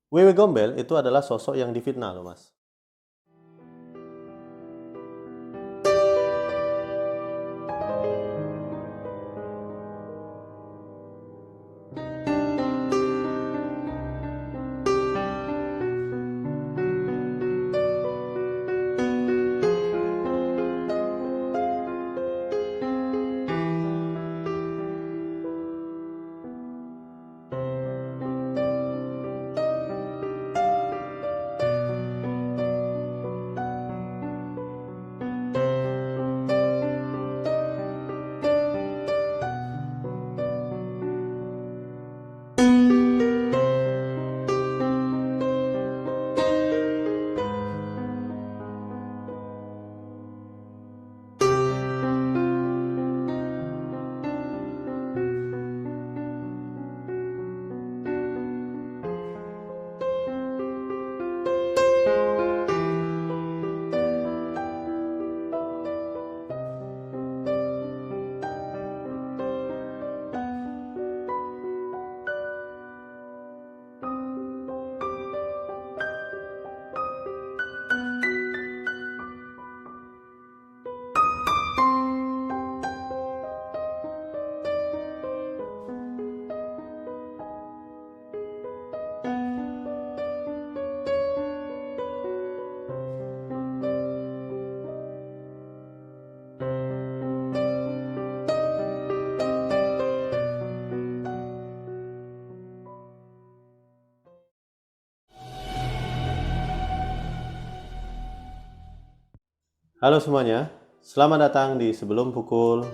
Wewe Gombel itu adalah sosok yang difitnah loh mas. Halo semuanya, selamat datang di Sebelum Pukul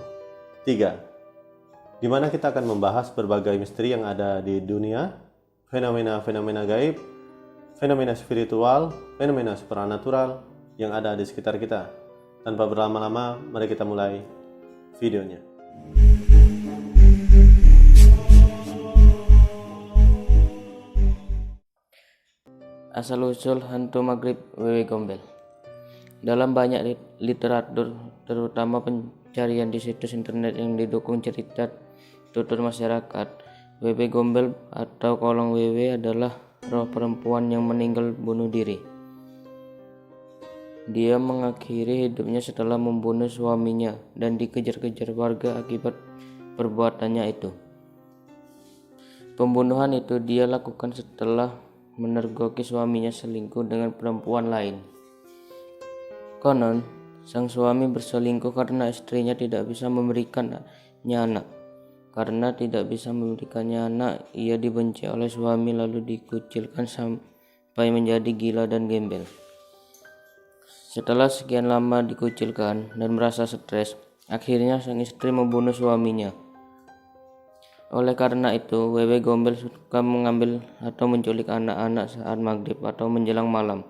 3, di mana kita akan membahas berbagai misteri yang ada di dunia, fenomena-fenomena gaib, fenomena spiritual, fenomena supranatural yang ada di sekitar kita. Tanpa berlama-lama, mari kita mulai videonya. Asal-usul hantu maghrib Wewe Gombel. Dalam banyak literatur, terutama pencarian di situs internet yang didukung cerita tutur masyarakat, Wewe Gombel atau Kolong Wewe adalah roh perempuan yang meninggal bunuh diri. Dia mengakhiri hidupnya setelah membunuh suaminya dan dikejar-kejar warga akibat perbuatannya itu. Pembunuhan itu dia lakukan setelah menergoki suaminya selingkuh dengan perempuan lain. Konon, sang suami berselingkuh karena istrinya tidak bisa memberikannya anak. Karena tidak bisa memberikannya anak, ia dibenci oleh suami lalu dikucilkan sampai menjadi gila dan gembel. Setelah sekian lama dikucilkan dan merasa stres, akhirnya sang istri membunuh suaminya. Oleh karena itu, Wewe Gombel suka mengambil atau menculik anak-anak saat maghrib atau menjelang malam.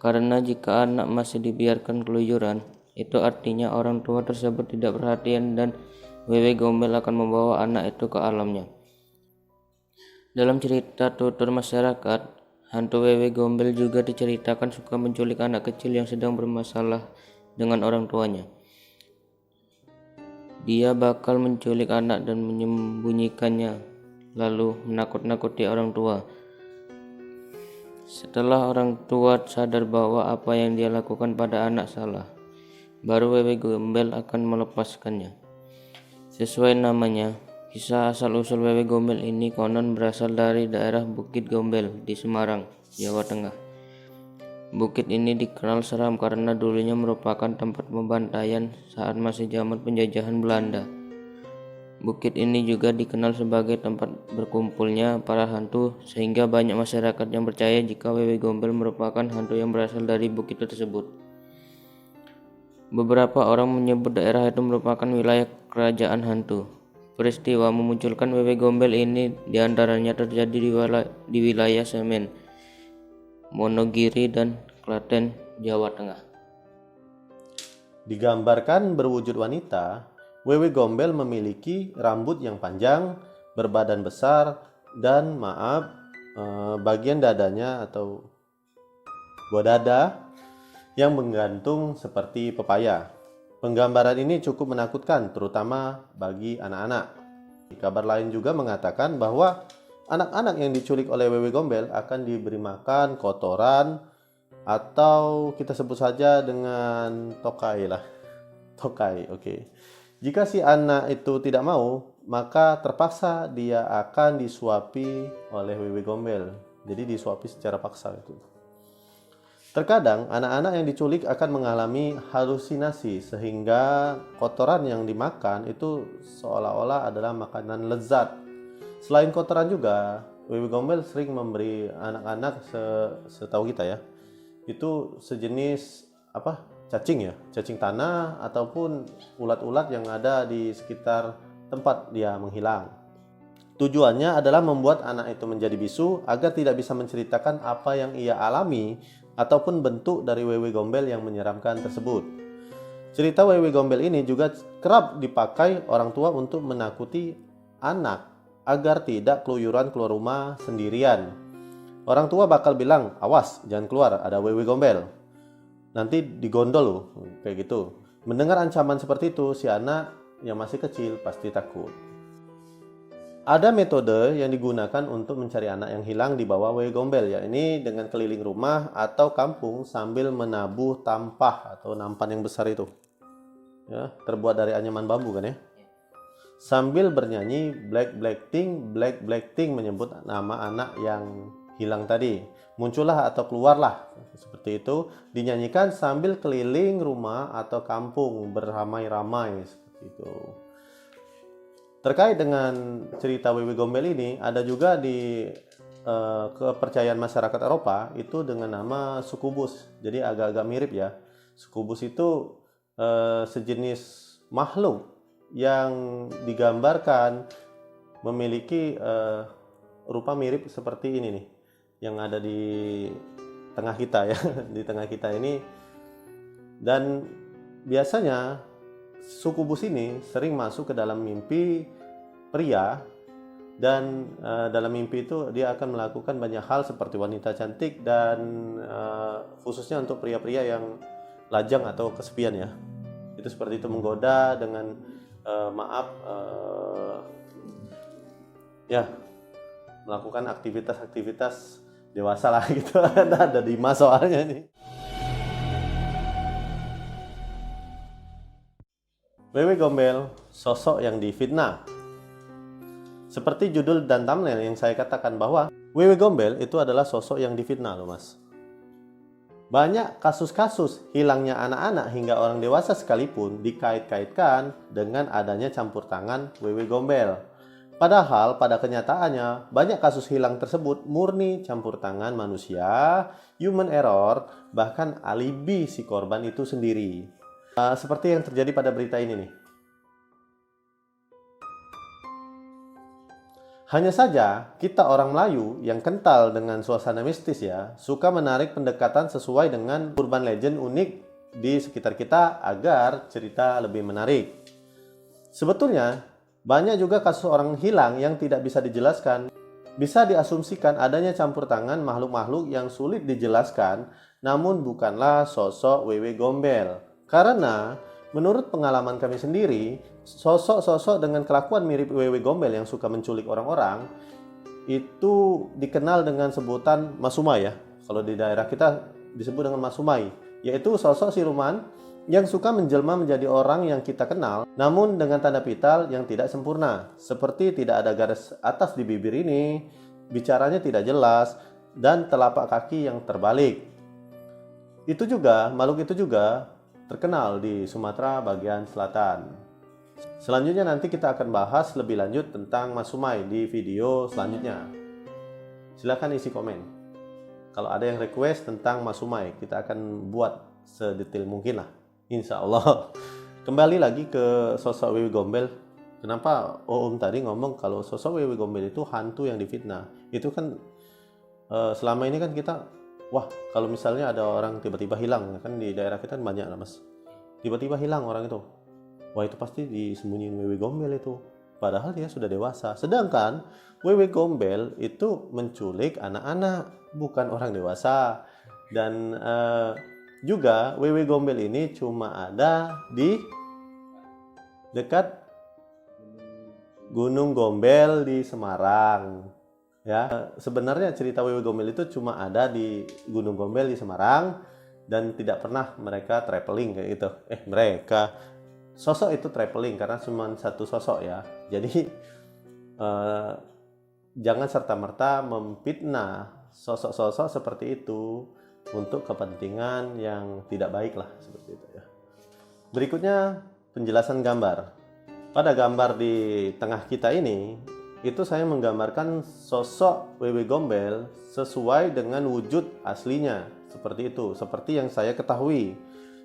Karena jika anak masih dibiarkan keluyuran, itu artinya orang tua tersebut tidak perhatian dan Wewe Gombel akan membawa anak itu ke alamnya. Dalam cerita tutur masyarakat, hantu Wewe Gombel juga diceritakan suka menculik anak kecil yang sedang bermasalah dengan orang tuanya. Dia bakal menculik anak dan menyembunyikannya, lalu menakut-nakuti orang tua. Setelah orang tua sadar bahwa apa yang dia lakukan pada anak salah, baru Wewe Gombel akan melepaskannya. Sesuai namanya, kisah asal-usul Wewe Gombel ini konon berasal dari daerah Bukit Gombel di Semarang, Jawa Tengah. Bukit ini dikenal seram karena dulunya merupakan tempat pembantaian saat masih zaman penjajahan Belanda. Bukit ini juga dikenal sebagai tempat berkumpulnya para hantu, sehingga banyak masyarakat yang percaya jika Wewe Gombel merupakan hantu yang berasal dari bukit tersebut. Beberapa orang menyebut daerah itu merupakan wilayah kerajaan hantu. Peristiwa memunculkan Wewe Gombel ini diantaranya terjadi di wilayah Semen, Monogiri, dan Klaten, Jawa Tengah. Digambarkan berwujud wanita, Wewe Gombel memiliki rambut yang panjang, berbadan besar, dan bagian dadanya atau buah dada yang menggantung seperti pepaya. Penggambaran ini cukup menakutkan, terutama bagi anak-anak. Kabar lain juga mengatakan bahwa anak-anak yang diculik oleh wewe gombel akan diberi makan kotoran atau kita sebut saja dengan tokai lah. Tokai, oke. Jika si anak itu tidak mau, maka terpaksa dia akan disuapi oleh wewe gombel. Jadi disuapi secara paksa itu. Terkadang anak-anak yang diculik akan mengalami halusinasi sehingga kotoran yang dimakan itu seolah-olah adalah makanan lezat. Selain kotoran juga, wewe gombel sering memberi anak-anak setahu kita ya, itu sejenis cacing ya, cacing tanah ataupun ulat-ulat yang ada di sekitar tempat dia menghilang. Tujuannya adalah membuat anak itu menjadi bisu agar tidak bisa menceritakan apa yang ia alami ataupun bentuk dari wewe gombel yang menyeramkan tersebut. Cerita wewe gombel ini juga kerap dipakai orang tua untuk menakuti anak agar tidak keluyuran keluar rumah sendirian. Orang tua bakal bilang, awas jangan keluar, ada wewe gombel, nanti digondol loh, kayak gitu. Mendengar ancaman seperti itu, si anak yang masih kecil pasti takut. Ada metode yang digunakan untuk mencari anak yang hilang di bawah wewe gombel, yakni dengan keliling rumah atau kampung sambil menabuh tampah atau nampan yang besar itu. Ya, terbuat dari anyaman bambu kan ya. Sambil bernyanyi black black ting menyebut nama anak yang hilang tadi. Muncullah atau keluarlah, seperti itu dinyanyikan sambil keliling rumah atau kampung beramai-ramai seperti itu. Terkait dengan cerita wewe gombel ini, ada juga di kepercayaan masyarakat Eropa itu dengan nama sukubus. Jadi agak-agak mirip ya. Sukubus itu sejenis makhluk yang digambarkan memiliki rupa mirip seperti ini nih, yang ada di tengah kita ya, di tengah kita ini. Dan biasanya sukubus ini sering masuk ke dalam mimpi pria, dan dalam mimpi itu dia akan melakukan banyak hal seperti wanita cantik dan khususnya untuk pria-pria yang lajang atau kesepian ya. Itu seperti itu, menggoda dengan melakukan aktivitas-aktivitas dewasa lah gitu. Ada Dimas soalnya nih. Wewe gombel, sosok yang difitnah. Seperti judul dan thumbnail yang saya katakan bahwa wewe gombel itu adalah sosok yang difitnah loh mas. Banyak kasus-kasus hilangnya anak-anak hingga orang dewasa sekalipun dikait-kaitkan dengan adanya campur tangan wewe gombel. Padahal pada kenyataannya banyak kasus hilang tersebut murni campur tangan manusia, human error, bahkan alibi si korban itu sendiri. Seperti yang terjadi pada berita ini nih. Hanya saja kita orang Melayu yang kental dengan suasana mistis ya, suka menarik pendekatan sesuai dengan urban legend unik di sekitar kita agar cerita lebih menarik. Sebetulnya banyak juga kasus orang hilang yang tidak bisa dijelaskan. Bisa diasumsikan adanya campur tangan makhluk-makhluk yang sulit dijelaskan, namun bukanlah sosok wewe gombel. Karena menurut pengalaman kami sendiri, sosok-sosok dengan kelakuan mirip wewe gombel yang suka menculik orang-orang itu dikenal dengan sebutan masumai ya. Kalau di daerah kita disebut dengan masumai, yaitu sosok siluman yang suka menjelma menjadi orang yang kita kenal, namun dengan tanda vital yang tidak sempurna, seperti tidak ada garis atas di bibir ini, bicaranya tidak jelas, dan telapak kaki yang terbalik. Makhluk itu juga terkenal di Sumatera bagian selatan. Selanjutnya nanti kita akan bahas lebih lanjut tentang masumai di video selanjutnya. Silahkan isi komen. Kalau ada yang request tentang masumai, kita akan buat sedetail mungkin lah, insya Allah. Kembali lagi ke sosok wewe gombel. Kenapa Om tadi ngomong kalau sosok wewe gombel itu hantu yang difitnah? Itu kan selama ini kan kita, wah kalau misalnya ada orang tiba-tiba hilang, kan di daerah kita kan banyak lah mas, tiba-tiba hilang orang itu, wah itu pasti disembunyiin wewe gombel itu, padahal dia sudah dewasa. Sedangkan wewe gombel itu menculik anak-anak, bukan orang dewasa. Dan juga wewe gombel ini cuma ada di dekat Gunung Gombel di Semarang. Ya, sebenarnya cerita Wewe Gombel itu cuma ada di Gunung Gombel di Semarang dan tidak pernah mereka traveling kayak gitu. Sosok itu traveling karena cuma satu sosok ya. Jadi jangan serta-merta memfitnah sosok-sosok seperti itu untuk kepentingan yang tidak baik lah seperti itu ya. Berikutnya penjelasan gambar. Pada gambar di tengah kita ini, itu saya menggambarkan sosok Wewe Gombel sesuai dengan wujud aslinya. Seperti itu, seperti yang saya ketahui.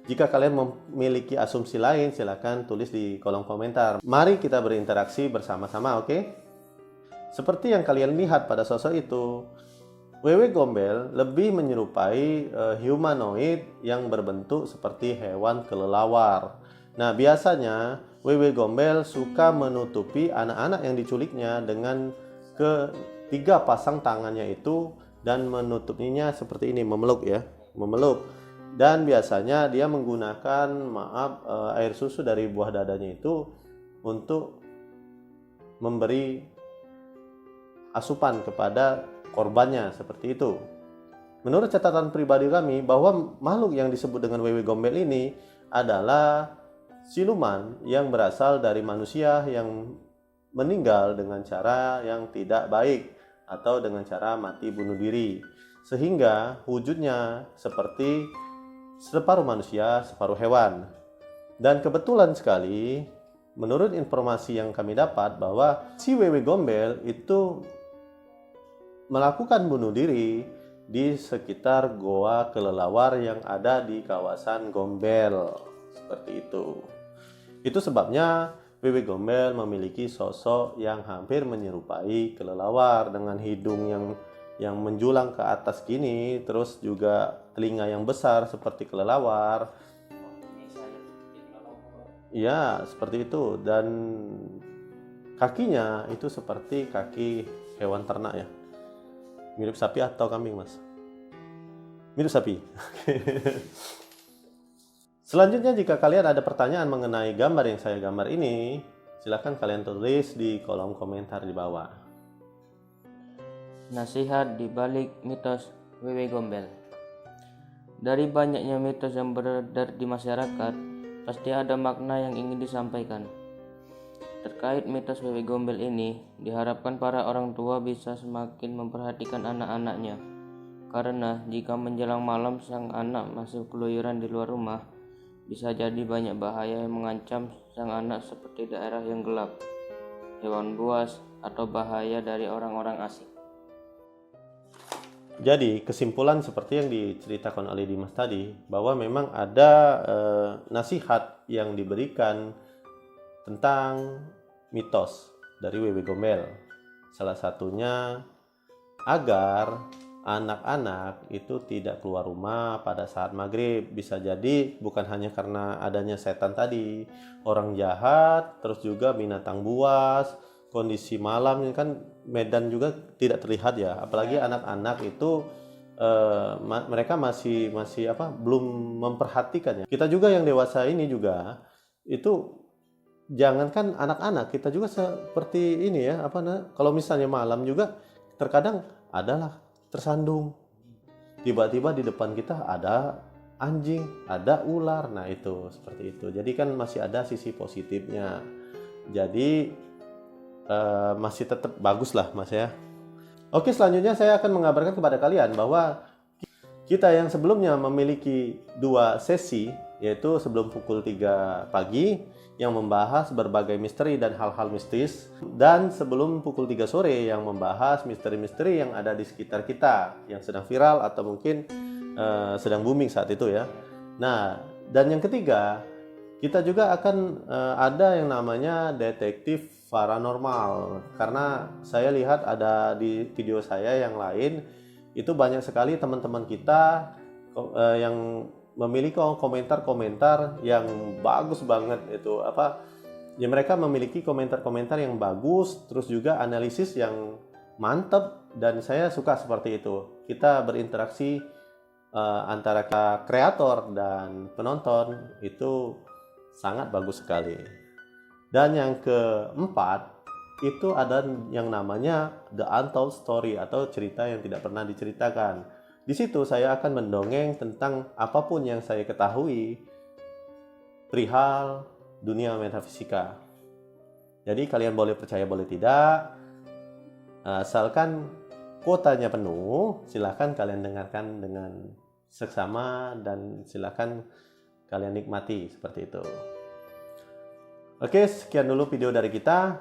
Jika kalian memiliki asumsi lain, silakan tulis di kolom komentar. Mari kita berinteraksi bersama-sama, oke? Seperti yang kalian lihat pada sosok itu, Wewe Gombel lebih menyerupai humanoid yang berbentuk seperti hewan kelelawar. Nah, biasanya Wewe Gombel suka menutupi anak-anak yang diculiknya dengan ketiga pasang tangannya itu dan menutupnya seperti ini, memeluk ya, memeluk. Dan biasanya dia menggunakan air susu dari buah dadanya itu untuk memberi asupan kepada korbannya seperti itu. Menurut catatan pribadi kami bahwa makhluk yang disebut dengan Wewe Gombel ini adalah siluman yang berasal dari manusia yang meninggal dengan cara yang tidak baik atau dengan cara mati bunuh diri, sehingga wujudnya seperti separuh manusia, separuh hewan. Dan kebetulan sekali, menurut informasi yang kami dapat bahwa si Wewe Gombel itu melakukan bunuh diri di sekitar goa kelelawar yang ada di kawasan Gombel, seperti itu. Itu sebabnya Wewe Gombel memiliki sosok yang hampir menyerupai kelelawar dengan hidung yang menjulang ke atas gini, terus juga telinga yang besar seperti kelelawar. Ya, seperti itu. Dan kakinya itu seperti kaki hewan ternak ya. Mirip sapi atau kambing, Mas? Mirip sapi. Selanjutnya, jika kalian ada pertanyaan mengenai gambar yang saya gambar ini, silahkan kalian tulis di kolom komentar di bawah. Nasihat di balik mitos Wewe Gombel. Dari banyaknya mitos yang beredar di masyarakat, pasti ada makna yang ingin disampaikan. Terkait mitos Wewe Gombel ini, diharapkan para orang tua bisa semakin memperhatikan anak-anaknya. Karena jika menjelang malam sang anak masih keluyuran di luar rumah, bisa jadi banyak bahaya yang mengancam sang anak seperti daerah yang gelap, hewan buas, atau bahaya dari orang-orang asing. Jadi kesimpulan seperti yang diceritakan oleh Dimas tadi, bahwa memang ada nasihat yang diberikan tentang mitos dari Wewe Gombel. Salah satunya agar anak-anak itu tidak keluar rumah pada saat maghrib. Bisa jadi bukan hanya karena adanya setan tadi, orang jahat, terus juga binatang buas, kondisi malam ini kan medan juga tidak terlihat ya. Apalagi anak-anak itu mereka masih belum memperhatikannya. Kita juga yang dewasa ini juga itu, jangankan anak-anak, kita juga seperti ini ya, kalau misalnya malam juga terkadang adalah tersandung, tiba-tiba di depan kita ada anjing, ada ular. Nah itu seperti itu. Jadi kan masih ada sisi positifnya. Jadi masih tetap bagus lah, Mas ya. Oke, selanjutnya saya akan mengabarkan kepada kalian bahwa kita yang sebelumnya memiliki 2 sesi, yaitu sebelum pukul 3 pagi yang membahas berbagai misteri dan hal-hal mistis, dan sebelum pukul 3 sore yang membahas misteri-misteri yang ada di sekitar kita yang sedang viral atau mungkin sedang booming saat itu ya. Nah, dan yang ketiga, kita juga akan ada yang namanya detektif paranormal, karena saya lihat ada di video saya yang lain itu banyak sekali teman-teman kita yang memiliki komentar-komentar yang bagus banget. Itu ya, mereka memiliki komentar-komentar yang bagus, terus juga analisis yang mantap, dan saya suka seperti itu. Kita berinteraksi antara kreator dan penonton itu sangat bagus sekali. Dan yang keempat, itu ada yang namanya The Untold Story atau cerita yang tidak pernah diceritakan. Di situ saya akan mendongeng tentang apapun yang saya ketahui perihal dunia metafisika. Jadi kalian boleh percaya boleh tidak, asalkan kuotanya penuh, silakan kalian dengarkan dengan seksama dan silakan kalian nikmati seperti itu. Oke, sekian dulu video dari kita.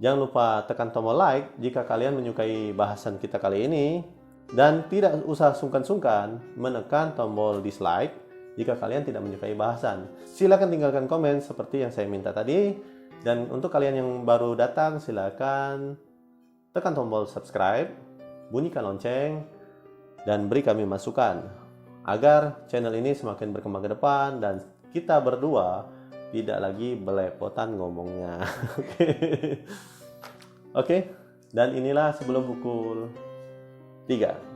Jangan lupa tekan tombol like jika kalian menyukai bahasan kita kali ini. Dan tidak usah sungkan-sungkan menekan tombol dislike jika kalian tidak menyukai bahasan. Silakan tinggalkan komen seperti yang saya minta tadi. Dan untuk kalian yang baru datang, silakan tekan tombol subscribe, bunyikan lonceng, dan beri kami masukan agar channel ini semakin berkembang ke depan dan kita berdua tidak lagi belepotan ngomongnya. Oke, dan inilah sebelum pukul 3.